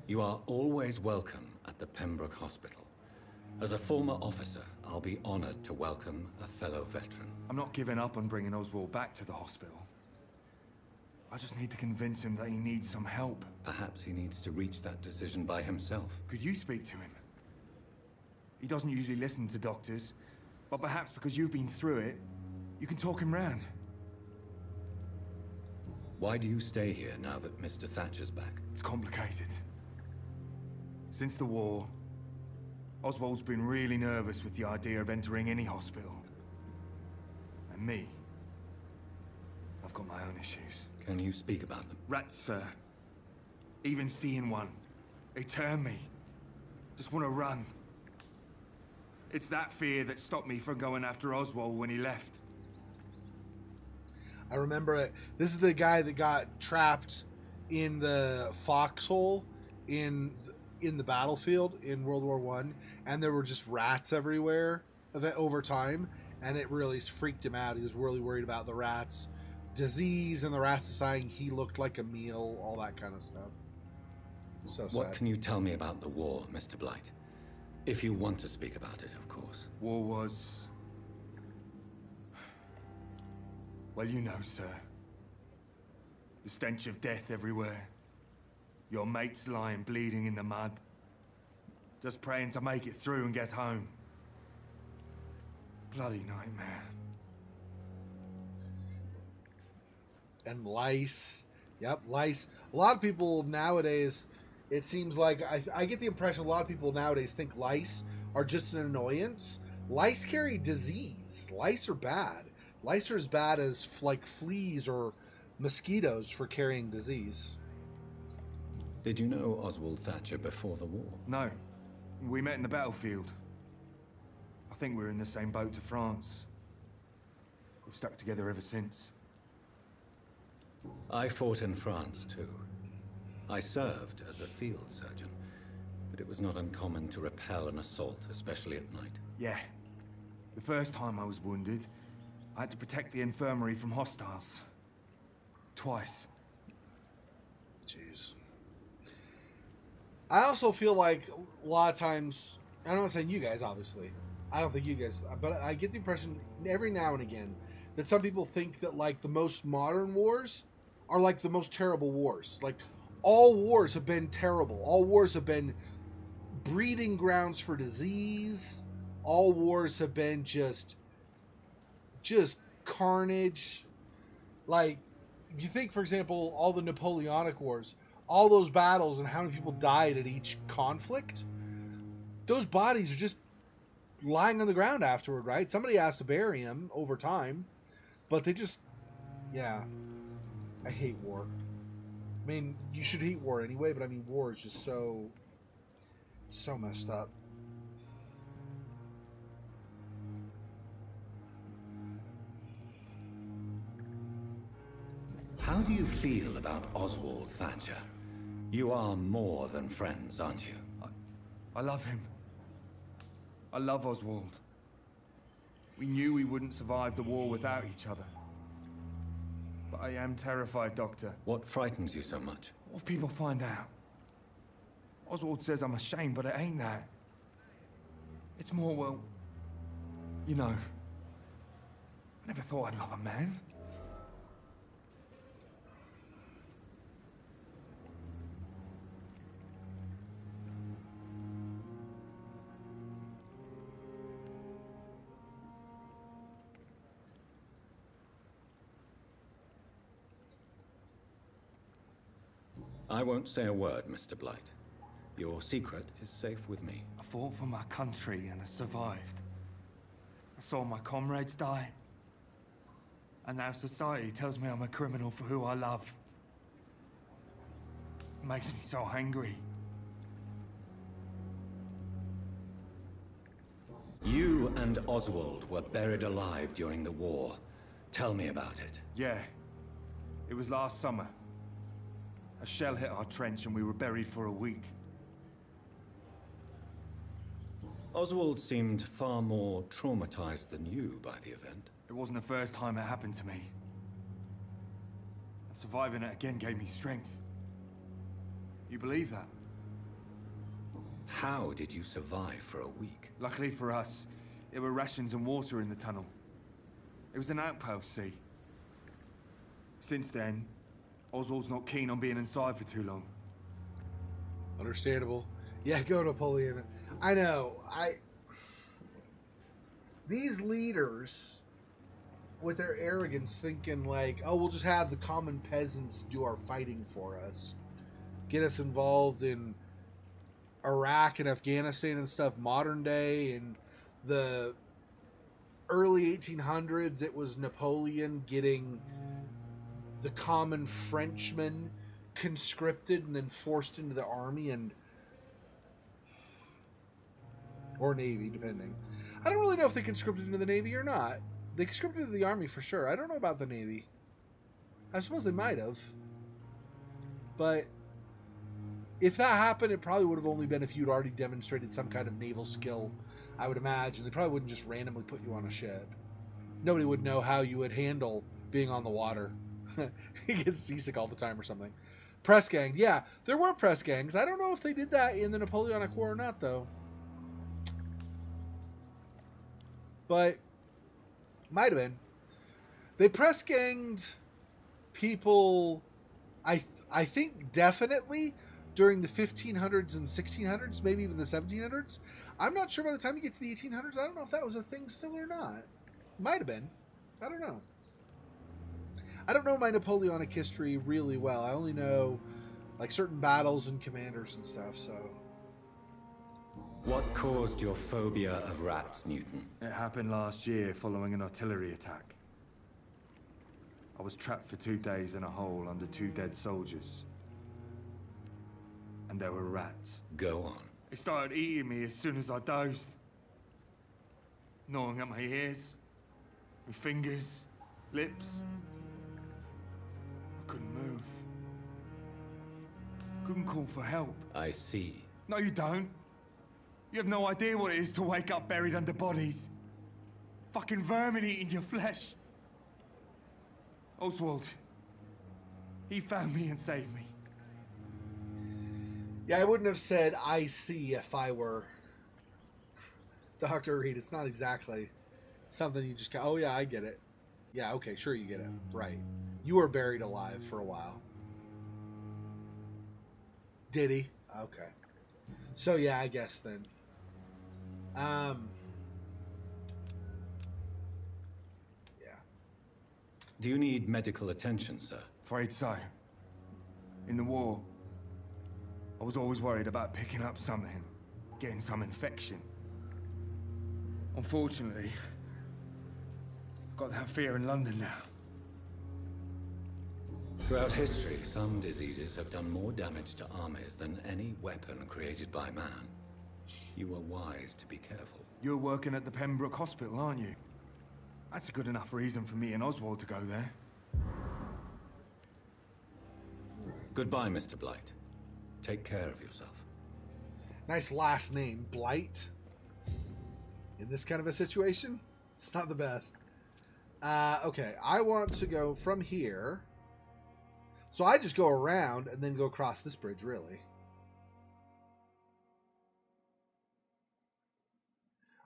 You are always welcome at the Pembroke Hospital. As a former officer, I'll be honored to welcome a fellow veteran. I'm not giving up on bringing Oswald back to the hospital. I just need to convince him that he needs some help. Perhaps he needs to reach that decision by himself. Could you speak to him? He doesn't usually listen to doctors, but perhaps because you've been through it, you can talk him round. Why do you stay here now that Mr. Thatcher's back? It's complicated. Since the war, Oswald's been really nervous with the idea of entering any hospital. And me, I've got my own issues. Can you speak about them? Rats, sir. Even seeing one, they turn me. Just want to run. It's that fear that stopped me from going after Oswald when he left. I remember it. This is the guy that got trapped in the foxhole in the battlefield in World War I, and there were just rats everywhere over time, and it really freaked him out. He was really worried about the rats. Disease and the rats deciding he looked like a meal, all that kind of stuff. So sad. What can you tell me about the war, Mr. Blight? If you want to speak about it, of course. War was... well, you know, sir. The stench of death everywhere. Your mates lying bleeding in the mud. Just praying to make it through and get home. Bloody nightmare. And lice. Yep, lice. A lot of people nowadays, it seems like, I get the impression a lot of people nowadays think lice are just an annoyance. Lice carry disease. Lice are bad. Lice are as bad as like fleas or mosquitoes for carrying disease. Did you know Oswald Thatcher before the war? No. We met in the battlefield. I think we were in the same boat to France. We've stuck together ever since. I fought in France, too. I served as a field surgeon. but it was not uncommon to repel an assault, especially at night. Yeah. The first time I was wounded, I had to protect the infirmary from hostiles. Twice. Jeez. I also feel like a lot of times, I'm not saying you guys, obviously. I don't think you guys, but I get the impression every now and again that some people think that, like, the most modern wars are like the most terrible wars. Like, all wars have been terrible. All wars have been breeding grounds for disease. All wars have been just carnage. Like, you think, for example, all the Napoleonic Wars, all those battles and how many people died at each conflict, those bodies are just lying on the ground afterward, right? Somebody has to bury them over time, but they just, yeah. I hate war. I mean, you should hate war anyway, but I mean, war is just so messed up. How do you feel about Oswald Thatcher? You are more than friends, aren't you? I love him. I love Oswald. We knew we wouldn't survive the war without each other. But I am terrified, Doctor. What frightens you so much? What if people find out? Oswald says I'm ashamed, but it ain't that. It's more, well, you know, I never thought I'd love a man. I won't say a word, Mr. Blight. Your secret is safe with me. I fought for my country and I survived. I saw my comrades die. And now society tells me I'm a criminal for who I love. It makes me so angry. You and Oswald were buried alive during the war. Tell me about it. Yeah. It was last summer. A shell hit our trench and we were buried for a week. Oswald seemed far more traumatized than you by the event. It wasn't the first time it happened to me. And surviving it again gave me strength. You believe that? How did you survive for a week? Luckily for us, there were rations and water in the tunnel. It was an outpost, see? Since then, Oswald's not keen on being inside for too long. Understandable. Yeah, go Napoleon. I know. These leaders, with their arrogance, thinking like, oh, we'll just have the common peasants do our fighting for us. Get us involved in Iraq and Afghanistan and stuff, modern day. In the early 1800s, it was Napoleon getting the common Frenchmen conscripted and then forced into the army or navy, depending. I don't really know if they conscripted into the navy or not. They conscripted into the army for sure. I don't know about the navy. I suppose they might have. But if that happened, it probably would have only been if you'd already demonstrated some kind of naval skill, I would imagine. They probably wouldn't just randomly put you on a ship. Nobody would know how you would handle being on the water. He gets seasick all the time or something. Press gang. Yeah, there were press gangs. I don't know if they did that in the Napoleonic War or not, though. But might have been. They press ganged people, I think definitely during the 1500s and 1600s, maybe even the 1700s. I'm not sure by the time you get to the 1800s. I don't know if that was a thing still or not. Might have been. I don't know. I don't know my Napoleonic history really well. I only know like certain battles and commanders and stuff, so. What caused your phobia of rats, Newton? It happened last year following an artillery attack. I was trapped for 2 days in a hole under 2 dead soldiers. And there were rats. Go on. They started eating me as soon as I dozed. Gnawing at my ears, my fingers, lips. I couldn't move. Couldn't call for help. I see. No, you don't. You have no idea what it is to wake up buried under bodies. Fucking vermin eating your flesh. Oswald, he found me and saved me. Yeah, I wouldn't have said I see if I were Dr. Reed. It's not exactly something you just go, oh yeah, I get it. Yeah, okay, sure you get it. Right. You were buried alive for a while. Did he? Okay. So yeah, I guess then. Yeah. Do you need medical attention, sir? Afraid so. In the war, I was always worried about picking up something, getting some infection. Unfortunately, I've got that fear in London now. Throughout history, some diseases have done more damage to armies than any weapon created by man. You are wise to be careful. You're working at the Pembroke Hospital, aren't you? That's a good enough reason for me and Oswald to go there. Goodbye, Mr. Blight. Take care of yourself. Nice last name, Blight. In this kind of a situation, it's not the best. Okay, I want to go from here. So I just go around and then go across this bridge, really.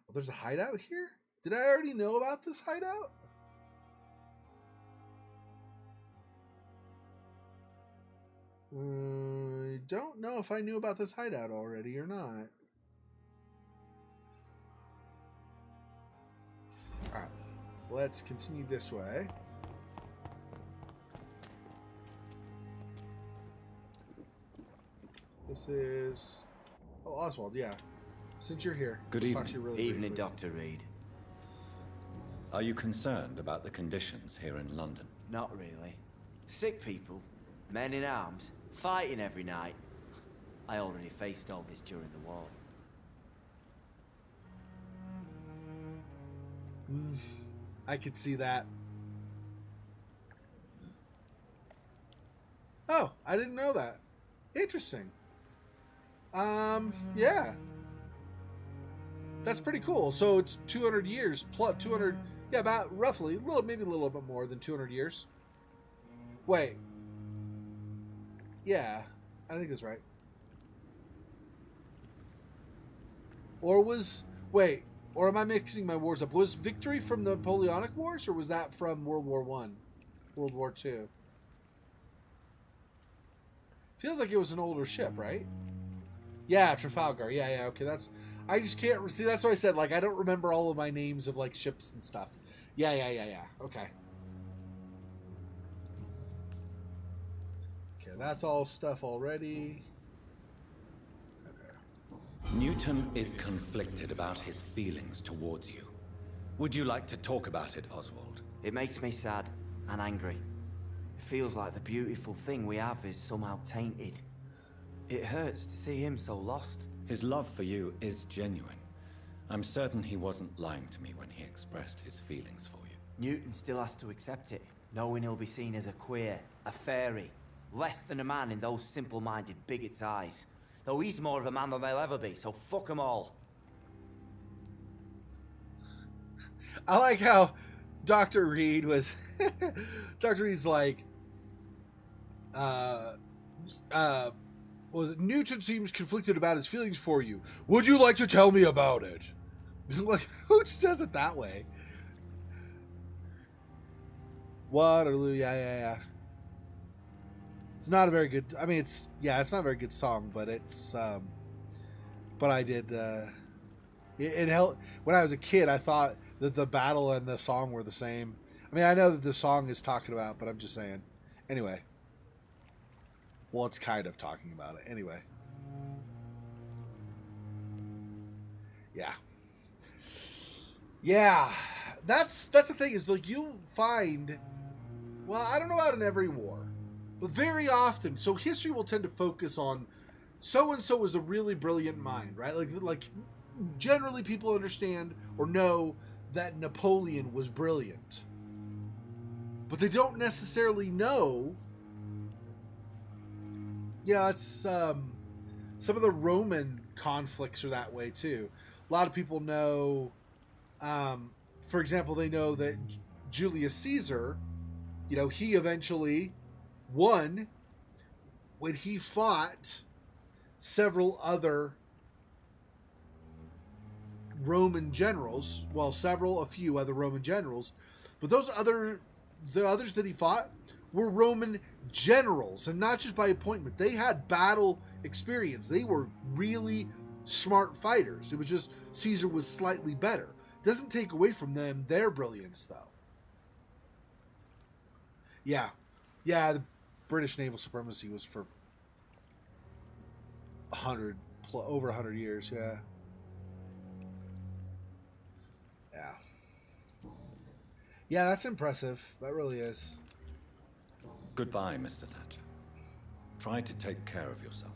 Oh, there's a hideout here? Did I already know about this hideout? I don't know if I knew about this hideout already or not. Alright, let's continue this way. This is... Oh, Oswald, yeah. Since you're here, Good let's evening. talk to you really Evening, briefly. Dr. Reed. Are you concerned about the conditions here in London? Not really. Sick people, men in arms, fighting every night. I already faced all this during the war. I could see that. Oh, I didn't know that. Interesting. Yeah. That's pretty cool. So it's 200 years plus 200, yeah, about roughly, maybe a little bit more than 200 years. Wait. Yeah, I think that's right. Or or am I mixing my wars up? Was victory from the Napoleonic Wars, or was that from World War I? World War II? Feels like it was an older ship, right? Yeah, Trafalgar. Yeah, okay, I just can't see. That's why I said, like, I don't remember all of my names of, like, ships and stuff. Yeah. Okay. Okay, that's all stuff already. Okay. Newton is conflicted about his feelings towards you. Would you like to talk about it, Oswald? It makes me sad and angry. It feels like the beautiful thing we have is somehow tainted. It hurts to see him so lost. His love for you is genuine. I'm certain he wasn't lying to me when he expressed his feelings for you. Newton still has to accept it, knowing he'll be seen as a queer, a fairy, less than a man in those simple-minded bigots' eyes. Though he's more of a man than they'll ever be, so fuck them all. I like how Dr. Reed was... Dr. Reed's like... was it Newton seems conflicted about his feelings for you. Would you like to tell me about it? Like, who just does it that way? Waterloo, yeah. It's not a very good, I mean, it's not a very good song, but it's, but I did, it helped. When I was a kid, I thought that the battle and the song were the same. I mean, I know that the song is talking about, but I'm just saying. Anyway. Well, it's kind of talking about it. Anyway. Yeah. Yeah. That's the thing is, like, you find... Well, I don't know about in every war. But very often... So history will tend to focus on... So-and-so was a really brilliant mind, right? Like generally people understand or know that Napoleon was brilliant. But they don't necessarily know... Yeah, it's some of the Roman conflicts are that way too. A lot of people know, for example, they know that Julius Caesar, you know, he eventually won when he fought several other Roman generals. Well, a few other Roman generals, but the others that he fought were Roman generals, and not just by appointment. They had battle experience. They were really smart fighters. It was just Caesar was slightly better. Doesn't take away from them their brilliance, though. Yeah, the British naval supremacy was for over 100 years. Yeah, that's impressive. That really is. Goodbye, Mr. Thatcher. Try to take care of yourself.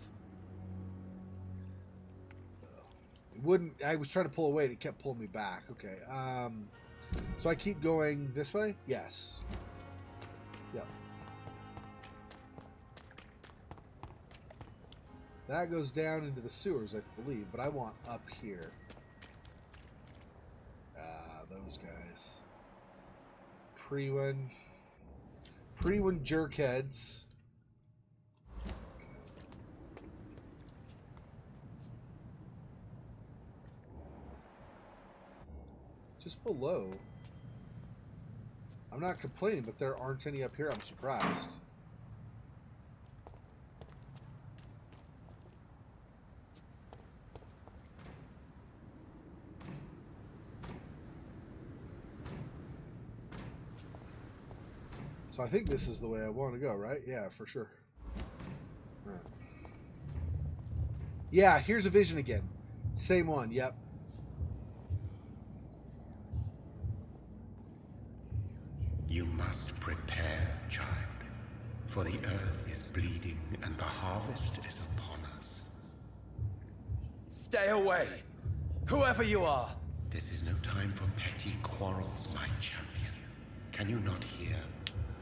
I was trying to pull away and it kept pulling me back. Okay. So I keep going this way? Yes. Yep. That goes down into the sewers, I believe, but I want up here. Those guys. Pre-one jerkheads. Just below. I'm not complaining, but there aren't any up here. I'm surprised. So I think this is the way I want to go, right? Yeah, for sure. Right. Yeah, here's a vision again. Same one, yep. You must prepare, child, for the earth is bleeding and the harvest is upon us. Stay away, whoever you are. This is no time for petty quarrels, my champion. Can you not hear?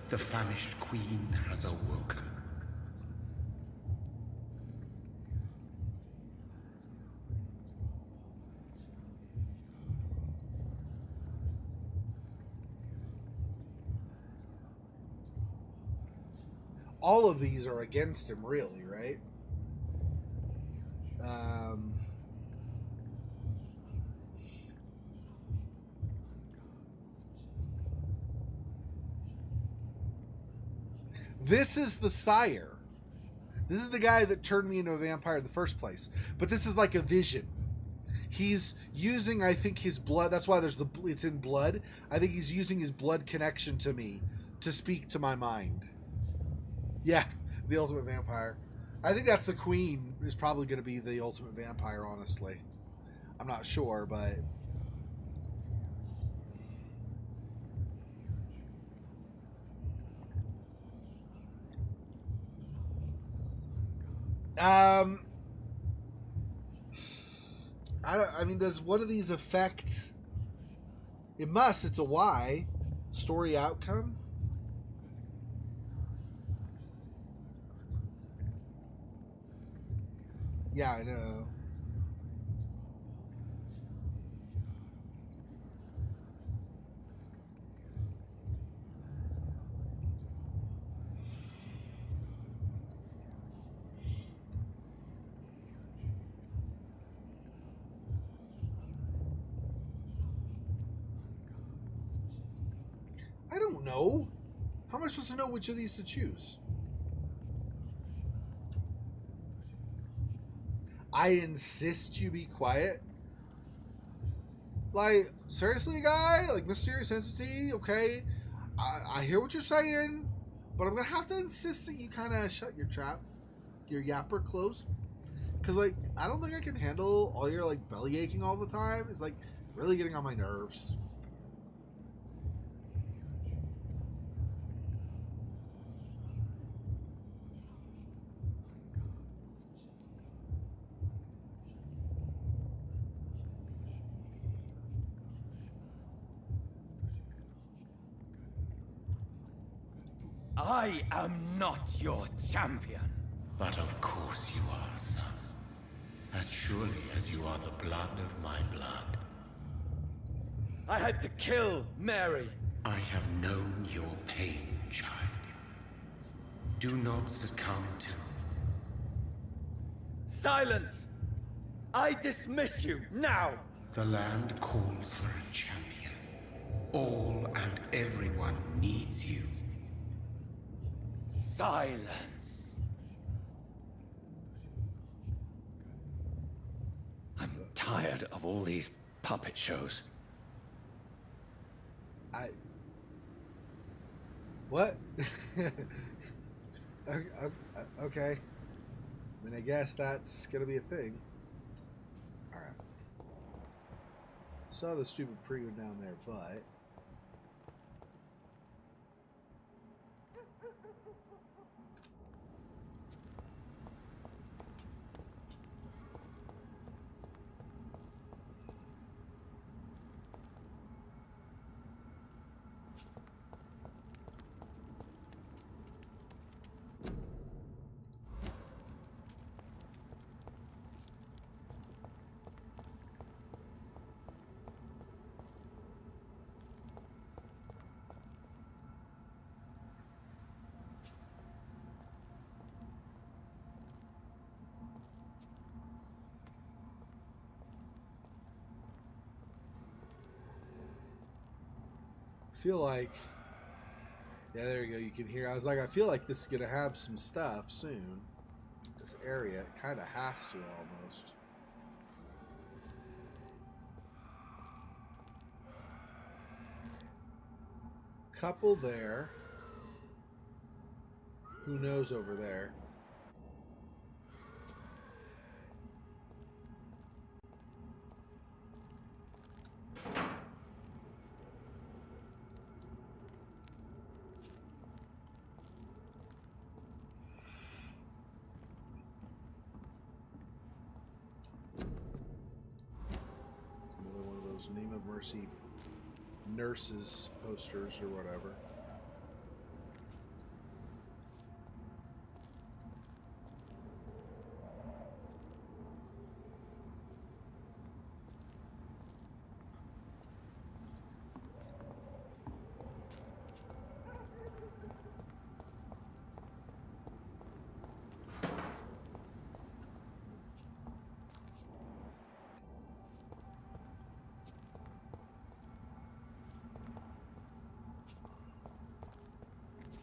The famished queen has awoken. All of these are against him, really, right? This is the sire. This is the guy that turned me into a vampire in the first place. But this is like a vision. He's using, I think, his blood. That's why it's in blood. I think he's using his blood connection to me to speak to my mind. Yeah, the ultimate vampire. I think that's the queen is probably going to be the ultimate vampire, honestly. I'm not sure, but... I mean, does one of these affect... It must. It's a Y. Story outcome? Yeah, I know. I don't know. How am I supposed to know which of these to choose? I insist you be quiet. Like, seriously, guy? Like, mysterious entity? Okay. I hear what you're saying, but I'm gonna have to insist that you kind of shut your yapper close. Because, like, I don't think I can handle all your, like, belly aching all the time. It's, like, really getting on my nerves. I am not your champion. But of course you are, son. as surely as you are the blood of my blood. I had to kill Mary. I have known your pain, child. Do not succumb to... Silence! I dismiss you, now! The land calls for a champion. All and everyone needs you. Silence! I'm tired of all these puppet shows. What? Okay. I mean, I guess that's gonna be a thing. Alright. Saw the stupid preview down there, but... feel like, yeah, there you go, you can hear. I was like, I feel like this is gonna have some stuff soon. This area, it kind of has to almost. Couple there. Who knows over there? Name of Mercy nurses posters or whatever.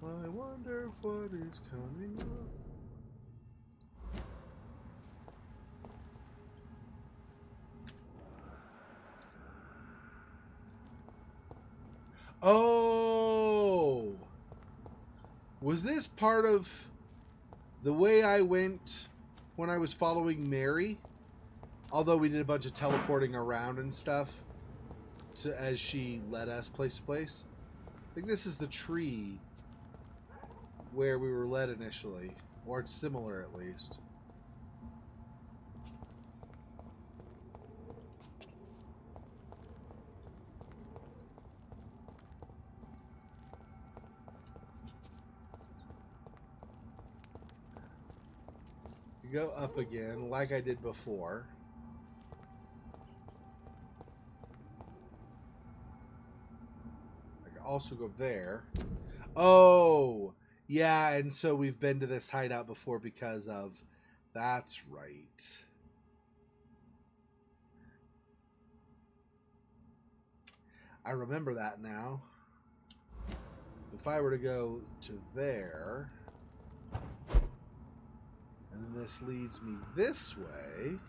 I wonder what is coming up. Oh! Was this part of the way I went when I was following Mary? Although we did a bunch of teleporting around and stuff as she led us place to place. I think this is the tree where we were led initially, or it's similar at least. You go up again like I did before. I can also go there. Oh! Yeah, and so we've been to this hideout before because of... That's right. I remember that now. If I were to go to there... And then this leads me this way...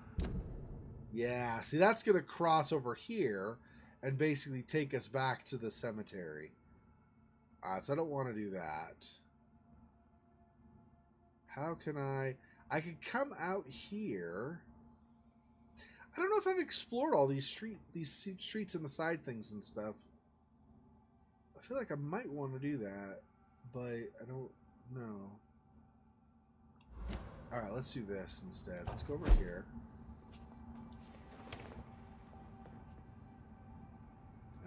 Yeah, see, that's going to cross over here and basically take us back to the cemetery. So I don't want to do that. How can I could come out here. I don't know if I've explored all these streets and the side things and stuff. I feel like I might want to do that, but I don't know. Alright, let's do this instead. Let's go over here.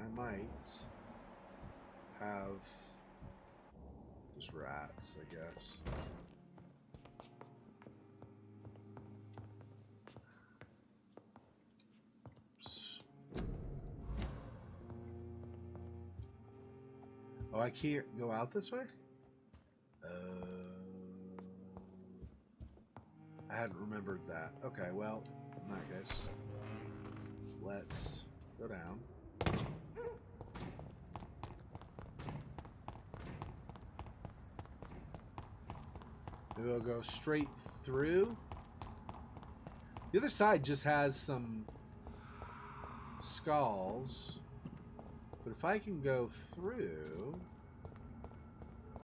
I might have just rats, I guess. Oh, I can't go out this way? I hadn't remembered that. Okay, well, in that case, let's go down. Maybe we'll go straight through. The other side just has some skulls. But if I can go through...